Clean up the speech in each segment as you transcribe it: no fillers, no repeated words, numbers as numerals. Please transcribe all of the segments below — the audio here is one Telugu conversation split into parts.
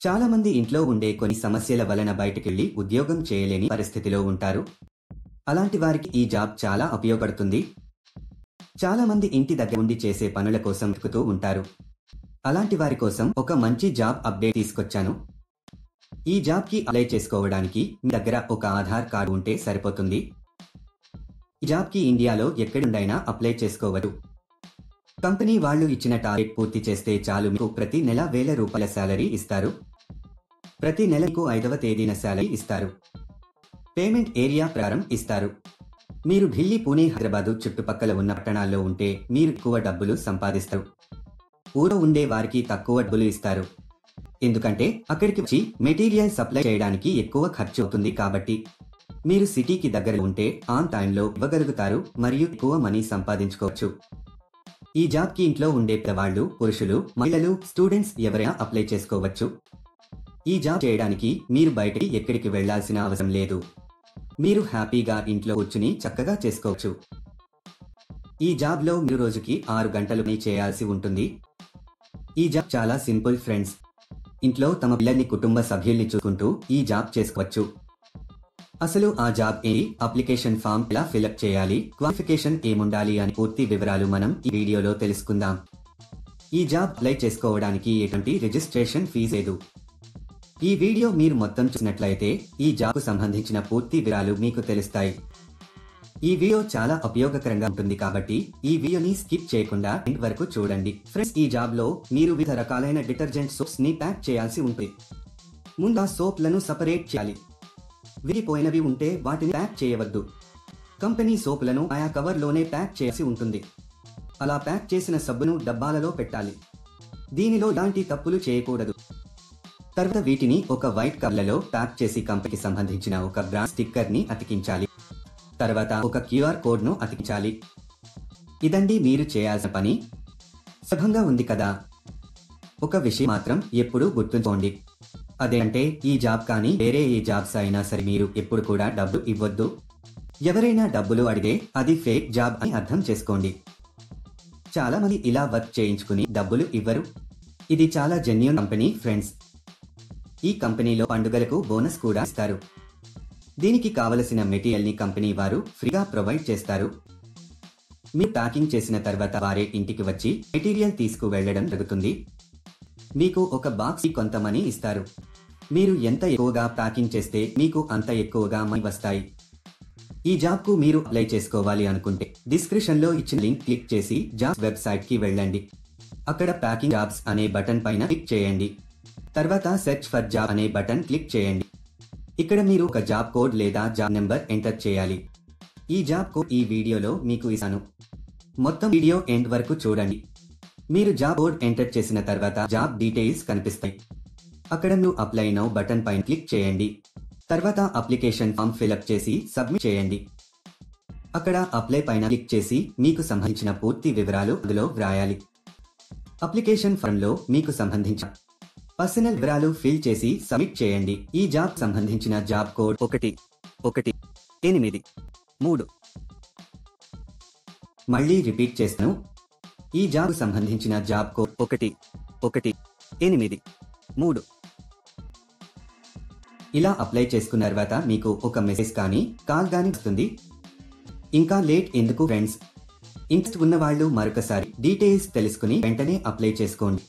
చాలా మంది ఇంట్లో ఉండే కొన్ని సమస్యల వలన బయటికెళ్లి ఉద్యోగం చేయలేని పరిస్థితిలో ఉంటారు. అలాంటి వారికి ఈ జాబ్ చాలా ఉపయోగపడుతుంది. చాలా మంది ఇంటి దగ్గర ఉండి చేసే పనుల కోసం వెతుకుతూ ఉంటారు. అలాంటి వారి కోసం ఒక మంచి జాబ్ అప్డేట్ తీసుకొచ్చాను. ఈ జాబ్కి అప్లై చేసుకోవడానికి మీ దగ్గర ఒక ఆధార్ కార్డు ఉంటే సరిపోతుంది. ఈ జాబ్కి ఇండియాలో ఎక్కడుండైనా అప్లై చేసుకోవచ్చు. కంపెనీ వాళ్ళు ఇచ్చిన టార్గెట్ పూర్తి చేస్తే చాలు, మీకు ప్రతి నెల ₹1000 శాలరీ ఇస్తారు. ప్రతి నెలకు 5వ తేదీన శాలరీ ఇస్తారు. పేమెంట్ ఏరియా ప్రకారం ఇస్తారు. మీరు ఢిల్లీ, పూణే, హైదరాబాదు చుట్టుపక్కల ఉన్న పట్టణాల్లో ఉంటే మీరు ఎక్కువ డబ్బులు సంపాదిస్తారు. ఊరో ఉండే వారికి తక్కువ డబ్బులు ఇస్తారు. ఎందుకంటే అక్కడికి వచ్చి మెటీరియల్ సప్లై చేయడానికి ఎక్కువ ఖర్చు అవుతుంది. కాబట్టి మీరు సిటీకి దగ్గర ఉంటే ఆన్ టైంలో ఇవ్వగలుగుతారు మరియు ఎక్కువ మనీ సంపాదించుకోవచ్చు. ఈ జాబ్కి ఇంట్లో ఉండే పెద్దవాళ్లు, పురుషులు, మహిళలు, స్టూడెంట్స్ ఎవరైనా అప్లై చేసుకోవచ్చు. ఈ జాబ్ చేయడానికి మీరు బయటికి ఎక్కడికి వెళ్లాల్సిన అవసరం లేదు. మీరు హ్యాపీగా ఇంట్లో కూర్చుని చక్కగా చేసుకోవచ్చు. ఈ జాబ్లో మీరు రోజుకి 6 గంటలు పని చేయాల్సి ఉంటుంది. ఈ జాబ్ చాలా సింపుల్ ఫ్రెండ్స్. ఇంట్లో తమ పిల్లల్ని, కుటుంబ సభ్యుల్ని చూసుకుంటూ ఈ జాబ్ చేసుకోవచ్చు. అసలు ఆ జాబ్ ఏంటి, అప్లికేషన్ ఫామ్ ఎలా ఫిలప్ చేయాలి, క్వాలిఫికేషన్ ఏముండాలి అని పూర్తి వివరాలు మనం ఈ వీడియోలో తెలుసుకుందాం. ఈ జాబ్ అప్లై చేసుకోవడానికి ఎటువంటి రిజిస్ట్రేషన్ ఫీజు లేదు. ఈ వీడియో మీరు మొత్తం చూసినట్లయితే ఈ జాబ్కు సంబంధించిన పూర్తి వివరాలు మీకు తెలుస్తాయి. ఈ వీడియో చాలా ఉపయోగకరంగా ఉంటుంది కాబట్టి ఈ వీడియోని స్కిప్ చేయకుండా ఎండ్ వరకు చూడండి. ఫ్రెండ్స్, ఈ జాబ్లో మీరు వివిధ రకాలైన డిటర్జెంట్ సోప్స్ ని ప్యాక్ చేయాల్సి ఉంటుంది. ముందు ఆ సోప్లను సపరేట్ చేయాలి. విరిగిపోయినవి ఉంటే వాటిని ప్యాక్ చేయవద్దు. కంపెనీ సోపులను ఆయా కవర్లోనే ప్యాక్ చేయాల్సి ఉంటుంది. అలా ప్యాక్ చేసిన సబ్బును డబ్బాలలో పెట్టాలి. దీనిలో ఎలాంటి తప్పులు చేయకూడదు. తర్వాత వీటిని ఒక వైట్ కవర్లలో ప్యాక్ చేసి కంపెనీకి సంబంధించిన ఒక బ్రాండ్ స్టిక్కర్ ని అతికించాలి. తర్వాత ఒక QR కోడ్ ను అతికించాలి. ఇదండి మీరు చేయాల్సిన పని. సులభంగా ఉంది కదా? ఒక విషయం మాత్రం ఎప్పుడూ గుర్తుంచుకోండి. అదేంటే ఈ జాబ్ కానీ వేరే ఏ జాబ్స్ అయినా సరే మీరు ఎప్పుడు కూడా డబ్బు ఇవ్వద్దు. ఎవరైనా డబ్బులు అడిగే అది ఫేక్ జాబ్ అని అర్థం చేసుకోండి. చాలా మంది ఇలా వర్క్ చేయించుకుని డబ్బులు ఇవ్వరు. ఇది చాలా జెన్యూన్ కంపెనీ ఫ్రెండ్స్. ఈ కంపెనీలో పండుగలకు బోనస్ కూడా ఇస్తారు. దీనికి కావలసిన మెటీరియల్ ని కంపెనీ వారు ఫ్రీగా ప్రొవైడ్ చేస్తారు. మీరు ప్యాకింగ్ చేసిన తర్వాత వారే ఇంటికి వచ్చి మెటీరియల్ తీసుకు వెళ్లడం జరుగుతుంది. మీకు ఒక బాక్స్ కి కొంత మనీ ఇస్తారు. మీరు ఎంత ఎక్కువగా ప్యాకింగ్ చేస్తే మీకు అంత ఎక్కువగా మనీ వస్తాయి. ఈ జాబ్ కు మీరు అప్లై చేసుకోవాలి అనుకుంటే డిస్క్రిప్షన్ లో ఇచ్చిన లింక్ క్లిక్ చేసి జాబ్స్ వెబ్సైట్ కి వెళ్ళండి. అక్కడ ప్యాకింగ్ జాబ్స్ అనే బటన్ పైన క్లిక్ చేయండి. తర్వాత సెర్చ్ ఫర్ జాబ్ అనే బటన్ క్లిక్ చేయండి. ఇక్కడ మీరు ఒక జాబ్ కోడ్ లేదా జాబ్ నెంబర్ ఎంటర్ చేయాలి. ఈ జాబ్ కోడ్ ఈ వీడియోలో మీకు ఇస్తాను. మొత్తం వీడియో ఎండ్ వరకు చూడండి. మీరు జాబ్ కోడ్ ఎంటర్ చేసిన తర్వాత జాబ్ డీటెయిల్స్ కనిపిస్తాయి. అక్కడ మీరు అప్లై నౌ బటన్ పైన క్లిక్ చేయండి. తర్వాత అప్లికేషన్ ఫామ్ ఫిలప్ చేసి సబ్మిట్ చేయండి. అక్కడ అప్లై పైన క్లిక్ చేసి మీకు సంబంధించిన పూర్తి వివరాలు అందులో వ్రాయాలి. అప్లికేషన్ ఫామ్ లో మీకు సంబంధించిన పర్సనల్ వివరాలు ఫిల్ చేసి సబ్మిట్ చేయండి. ఈ జాబ్ సంబంధించిన జాబ్ కోడ్ 1183. మళ్ళీ రిపీట్ చేస్తాను. ఈ జాబ్ సంబంధించిన జాబ్ కోడ్ 1183. ఇలా అప్లై చేసుకున్న తర్వాత మీకు ఒక మెసేజ్ కానీ కాల్ కానీ వస్తుంది. ఇంకా లేట్ ఎందుకు ఫ్రెండ్స్? ఇంట్రెస్ట్ ఉన్న వాళ్ళు మరొకసారి డీటెయిల్స్ తెలుసుకుని వెంటనే అప్లై చేసుకోండి.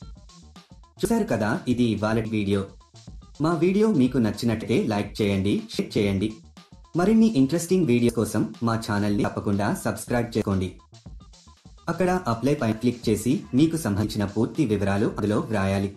చూశారు కదా, ఇది ఇవాళటి వీడియో. మా వీడియో మీకు నచ్చినట్లయితే లైక్ చేయండి, షేర్ చేయండి. మరిన్ని ఇంట్రెస్టింగ్ వీడియో కోసం మా ఛానల్ని తప్పకుండా సబ్స్క్రైబ్ చేసుకోండి. అక్కడ అప్లై పైన క్లిక్ చేసి మీకు సంబంధించిన పూర్తి వివరాలు అందులో వ్రాయాలి.